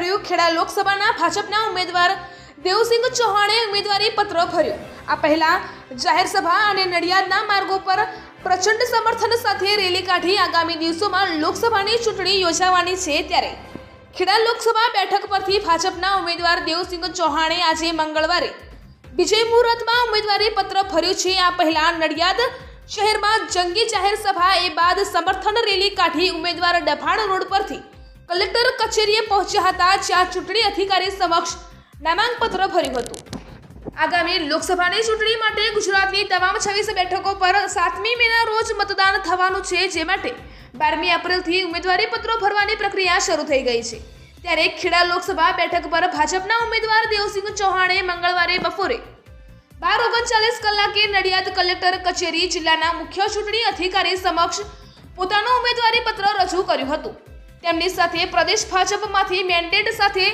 ભર્યું। ખેડા લોકસભાના ભાજપના ઉમેદવાર દેવસિંહ ચૌહાણે ઉમેદવારી પત્ર ભર્યું। આ પહેલા જાહેર સભા અને નડિયાદના માર્ગો પર પ્રચંડ સમર્થન સાથે રેલી કાઢી આગામી દિવસોમાં લોકસભાની ચૂંટણી યોજાવાની છે। ત્યારે ખેડા લોકસભા બેઠક પરથી ભાજપના ઉમેદવાર દેવસિંહ ચૌહાણે આજે મંગળવારે વિજય મુહૂર્તમાં ઉમેદવારી પત્ર ભર્યું છે। આ પહેલા નડિયાદ શહેરમાં જંગી જાહેર સભા એ બાદ સમર્થન રેલી કાઢી ઉમેદવાર ડભાણ રોડ પરથી કલેક્ટર કચેરીએ પહોંચ્યા હતા, જ્યાં ચૂંટણી અધિકારી સમક્ષ નામાંકનપત્ર ભર્યું હતું। આગામી લોકસભાની ચૂંટણી માટે ગુજરાતની તમામ 26 બેઠકો પર 7મી મેના રોજ મતદાન થવાનું છે, જે માટે 12મી એપ્રિલથી ઉમેદવારી પત્રો ભરવાની પ્રક્રિયા શરૂ થઈ ગઈ છે। ત્યારે ખેડા લોકસભા બેઠક પર ભાજપના ઉમેદવાર દેવસિંહ ચૌહાણે મંગળવારે બપોરે 12:39 કલાકે નડિયાદ કલેક્ટર કચેરી જિલ્લાના મુખ્ય ચૂંટણી અધિકારી સમક્ષ પોતાનું ઉમેદવારી પત્ર રજૂ કર્યું હતું। તેમની સાથે પ્રદેશ ભાજપમાંથી મેન્ડેટ સાથે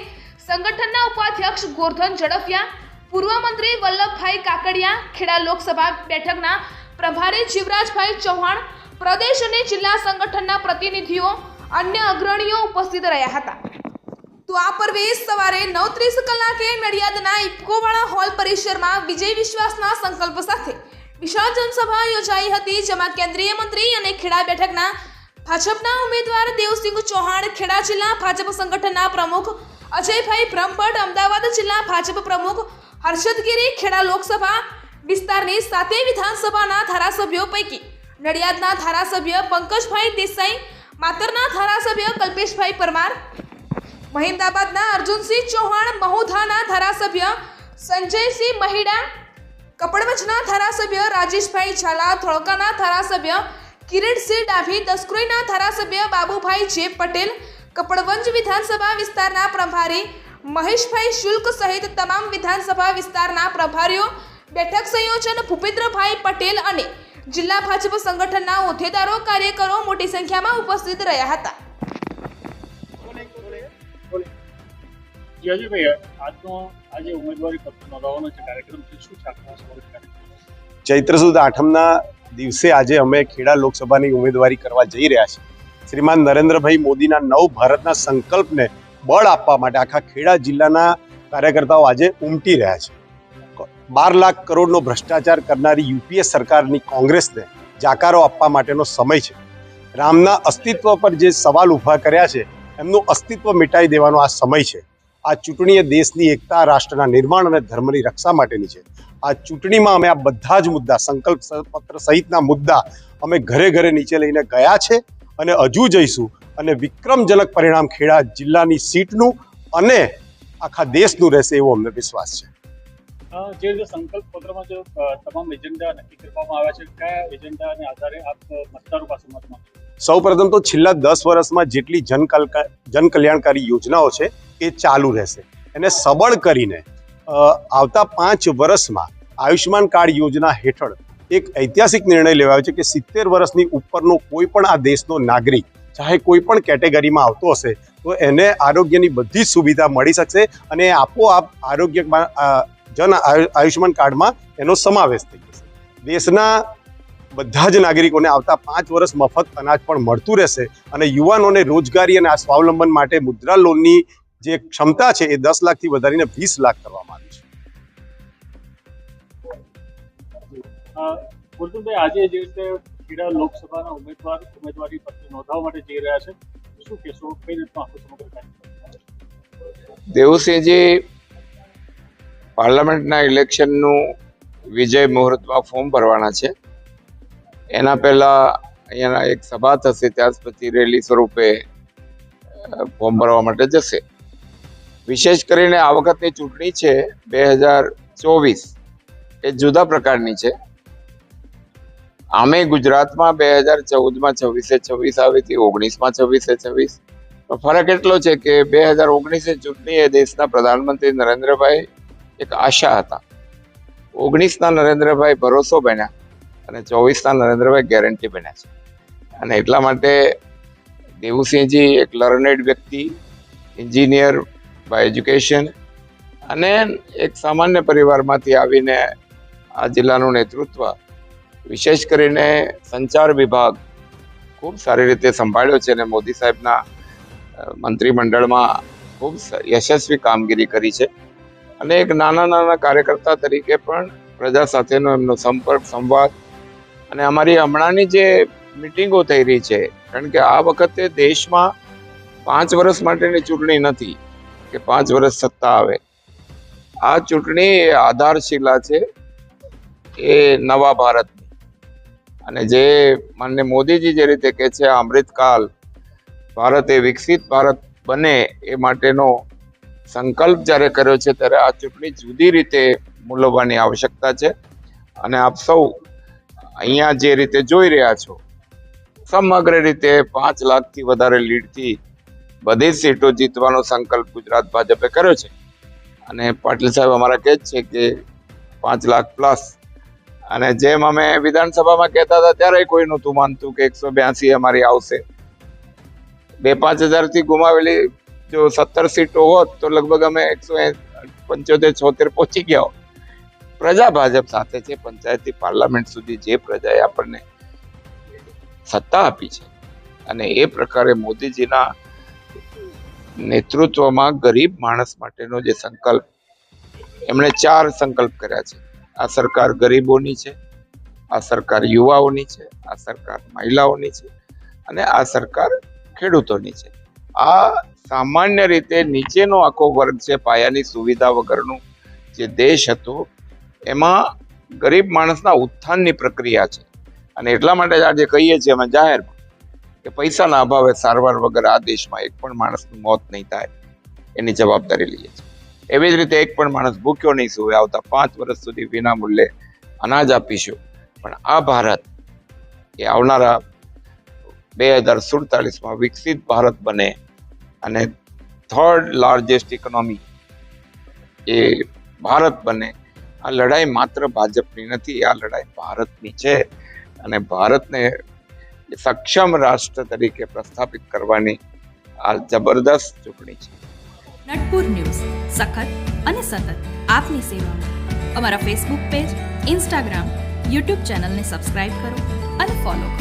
સંગઠનના ઉપાધ્યક્ષ ગોરધન ઝડફિયા, પૂર્વ મંત્રી વલ્લભભાઈ કાકડિયા, ખેડા લોકસભા બેઠકના પ્રભારી જીવરાજભાઈ ચૌહાણ, પ્રદેશ અને જિલ્લા સંગઠનના પ્રતિનિધિઓ, અન્ય અગ્રણીઓ ઉપસ્થિત રહ્યા હતા। તો આ પર્વે સવારે 9:30 કલાકે નડિયાદના ઇફકોવાળા હોલ પરિસરમાં વિજય વિશ્વાસના સંકલ્પ સાથે વિશાળ જનસભા યોજાઈ હતી, જેમાં કેન્દ્રીય મંત્રી અને ખેડા બેઠકના ભાજપના ઉમેદવાર દેવસિંહ ચૌહાણ, ખેડા જિલ્લા ભાજપ સંગઠનના પ્રમુખ અજયભાઈ બ્રહ્મભટ્ટ, અમદાવાદ જિલ્લા ભાજપ પ્રમુખ હર્ષદગીરી, ખેડા લોકસભા વિસ્તારની 7 વિધાનસભાના ધારાસભ્યો પૈકી નડિયાદના ધારાસભ્ય પંકજભાઈ દેસાઈ, માતરના ધારાસભ્ય કલ્પેશભાઈ પરમાર, મહિમદાબાદના અર્જુનસિંહ ચૌહાણ, મહુધાના ધારાસભ્ય સંજયસિંહ મહિડા, કપડવંજના ધારાસભ્ય રાજેશભાઈ ઝાલા, ધોળકાના ધારાસભ્ય કિરીટસિંહ ડાભી, દસક્રોઈના ધારાસભ્ય બાબુભાઈ જે પટેલ, કપડવંજ વિધાનસભા વિસ્તારના પ્રભારી મહેશભાઈ શુલ્ક સહિત તમામ વિધાનસભા વિસ્તારના પ્રભારીઓ, બેઠક સંયોજન ભૂપેન્દ્રભાઈ પટેલ અને જિલ્લા ભાજપ સંગઠનના હોદ્દેદારો, કાર્યકરો મોટી સંખ્યામાં ઉપસ્થિત રહ્યા હતા। ચૈત્ર સુદ આઠમના દિવસે આજે અમે ખેડા લોકસભાની ઉમેદવારી કરવા જઈ રહ્યા છીએ। શ્રીમાન નરેન્દ્રભાઈ મોદીના નવ ભારતના સંકલ્પને બળ આપવા માટે આખા ખેડા જિલ્લાના કાર્યકર્તાઓ આજે ઉમટી રહ્યા છે। 12 લાખ કરોડનો ભ્રષ્ટાચાર કરનારી યુપીએ સરકારની કોંગ્રેસને જાકારો આપવા માટેનો સમય છે। રામના અસ્તિત્વ પર જે સવાલ ઊભા કર્યા છે એમનું અસ્તિત્વ મિટાઈ દેવાનો આ સમય છે। આ ચૂંટણી એ દેશની એકતા, રાષ્ટ્રના નિર્માણ અને ધર્મની રક્ષા માટેની છે। આ ચૂંટણીમાં અમે આ બધા જ મુદ્દા, સંકલ્પ પત્ર સહિતના મુદ્દા અમે ઘરે ઘરે નીચે લઈને ગયા છે અને હજુ જઈશું અને વિક્રમજનક પરિણામ ખેડા જિલ્લાની સીટનું અને આખા દેશનું રહેશે એવો અમને વિશ્વાસ છે। જે રીતે સંકલ્પ પત્રમાં જે તમામ એજન્ડા નક્કી કરવામાં આવ્યા છે, કયા એજન્ડાને આધારે આપ મતદારો પાસે મત માંગશો? સૌપ્રથમ તો છેલ્લા 10 વર્ષમાં જેટલી જનકલ્યાણકારી યોજનાઓ છે એ ચાલુ રહેશે। એને સબળ કરીને આવતા 5 વર્ષમાં આયુષ્માન કાર્ડ યોજના હેઠળ એક ઐતિહાસિક નિર્ણય લેવાયો છે કે 70 વર્ષની ઉપરનો કોઈ પણ આ દેશનો નાગરિક, ચાહે કોઈ પણ કેટેગરીમાં આવતો હશે, તો એને આરોગ્યની બધી જ સુવિધા મળી શકશે અને આપોઆપ આરોગ્યમાં જન આયુષ્માન કાર્ડમાં એનો સમાવેશ થઈ જશે। દેશના બધા જ નાગરિકોને આવતા 5 વર્ષ મફત અનાજ પણ મળતું રહેશે અને યુવાનોને રોજગારી અને આ સ્વાવલંબન માટે મુદ્રા લોનની જે ક્ષમતા છે એ 10 લાખથી વધારીને 20 લાખ કરવામાં આવી છે। ગુરતુભાઈ, આજે જે રીતે ખેડા લોકસભાના ઉમેદવારી પત્ર નોંધાવવા માટે જઈ રહ્યા છે, શું કહેશો? કઈ રીતના આખું સમગ્ર કાર્યક્રમ? દેવસિંહજી પાર્લામેન્ટના ઇલેક્શનનું વિજય મુહૂર્તમાં ફોર્મ ભરવાના છે। એના પહેલા અહીંયાના એક સભા થશે, ત્યાર પછી રેલી સ્વરૂપે ફોર્મ ભરવા માટે જશે। વિશેષ કરીને આ વખતની ચૂંટણી છે 2024 એ જુદા પ્રકારની છે। આમે ગુજરાતમાં 2014માં 26 આવી હતી, 19માં 26 ફરક એટલો છે કે 2019ની ચૂંટણી એ દેશના પ્રધાનમંત્રી નરેન્દ્રભાઈ એક આશા હતા, 19ના નરેન્દ્રભાઈ ભરોસો બન્યા અને 24ના નરેન્દ્રભાઈ ગેરંટી બન્યા છે। અને એટલા માટે દેવુસિંહજી એક લર્નેડ વ્યક્તિ, એન્જિનિયર બાય એજ્યુકેશન અને એક સામાન્ય પરિવારમાંથી આવીને આ જિલ્લાનું નેતૃત્વ, વિશેષ કરીને સંચાર વિભાગ ખૂબ સારી રીતે સંભાળ્યો છે અને મોદી સાહેબના મંત્રીમંડળમાં ખૂબ યશસ્વી કામગીરી કરી છે અને એક નાના કાર્યકર્તા તરીકે પણ પ્રજા સાથેનો એમનો સંપર્ક સંવાદ અને અમારી હમણાંની જે મિટિંગો થઈ રહી છે, કારણ કે આ વખતે દેશમાં 5 વર્ષ માટેની ચૂંટણી નથી કે 5 વર્ષ સત્તા આવે. આ ચૂંટણી એ આધારશિલા છે એ નવા ભારતની. અને જે માનનીય મોદીજી જે રીતે કહે છે અમૃતકાલ, ભારત એ વિકસિત ભારત બને એ માટેનો સંકલ્પ જ્યારે કર્યો છે, ત્યારે આ ચૂંટણી જુદી રીતે મૂલવવાની આવશ્યકતા છે. અને આપ સૌ અહીંયા જે રીતે જોઈ રહ્યા છો, સમગ્ર રીતે 5 લાખથી વધારે લીડથી બધી જ સીટો જીતવાનો સંકલ્પ ગુજરાત ભાજપે કર્યો છે. અને પાટીલ સાહેબ અમારા કહે છે કે 5 લાખ પ્લસ. અને જેમ અમે વિધાનસભામાં કહેતા હતા ત્યારે કોઈ નહોતું માનતું કે 182 અમારી આવશે. 2-5 હજારથી ગુમાવેલી જો 17 સીટો હોત તો લગભગ અમે 175-76 પહોંચી ગયા હોત. પ્રજા ભાજપ સાથે છે. પંચાયતથી પાર્લામેન્ટ સુધી જે પ્રજાએ આપણને સત્તા આપી છે અને એ પ્રકારે મોદીજીના નેતૃત્વમાં ગરીબ માણસ માટેનો જે સંકલ્પ, એમણે 4 સંકલ્પ કર્યા છે. આ સરકાર ગરીબોની છે, આ સરકાર યુવાઓની છે, આ સરકાર મહિલાઓની છે અને આ સરકાર ખેડૂતોની છે. આ સામાન્ય રીતે નીચેનો આખો વર્ગ છે, પાયાની સુવિધા વગરનું જે દેશ હતો, એમાં ગરીબ માણસના ઉત્થાનની પ્રક્રિયા છે. અને એટલા માટે આજે કહીએ છીએ અમે જાહેરમાં કે પૈસાના અભાવે સારવાર વગર આ દેશમાં એક પણ માણસનું મોત નહીં થાય, એની જવાબદારી લઈએ છીએ. એવી જ રીતે એક પણ માણસ ભૂખ્યો નહીં સુવે. આવતા 5 વર્ષ સુધી વિના મૂલ્યે અનાજ આપીશું. પણ આ ભારત એ આવનારા 2047માં વિકસિત ભારત બને અને 3rd લાર્જેસ્ટ ઇકોનોમી એ ભારત બને. આ લડાઈ માત્ર ભાજપની નથી, આ લડાઈ ભારતની છે. અને ભારતને સક્ષમ રાષ્ટ્ર તરીકે પ્રસ્થાપિત કરવાની આ જબરદસ્ત ચૂંટણી છે. નટપુર ન્યૂઝ સખત અને સતત આપની સેવામાં. અમારા ફેસબુક પેજ, ઇન્સ્ટાગ્રામ, યુટ્યુબ ચેનલને સબસ્ક્રાઇબ કરો અને ફોલો કરો.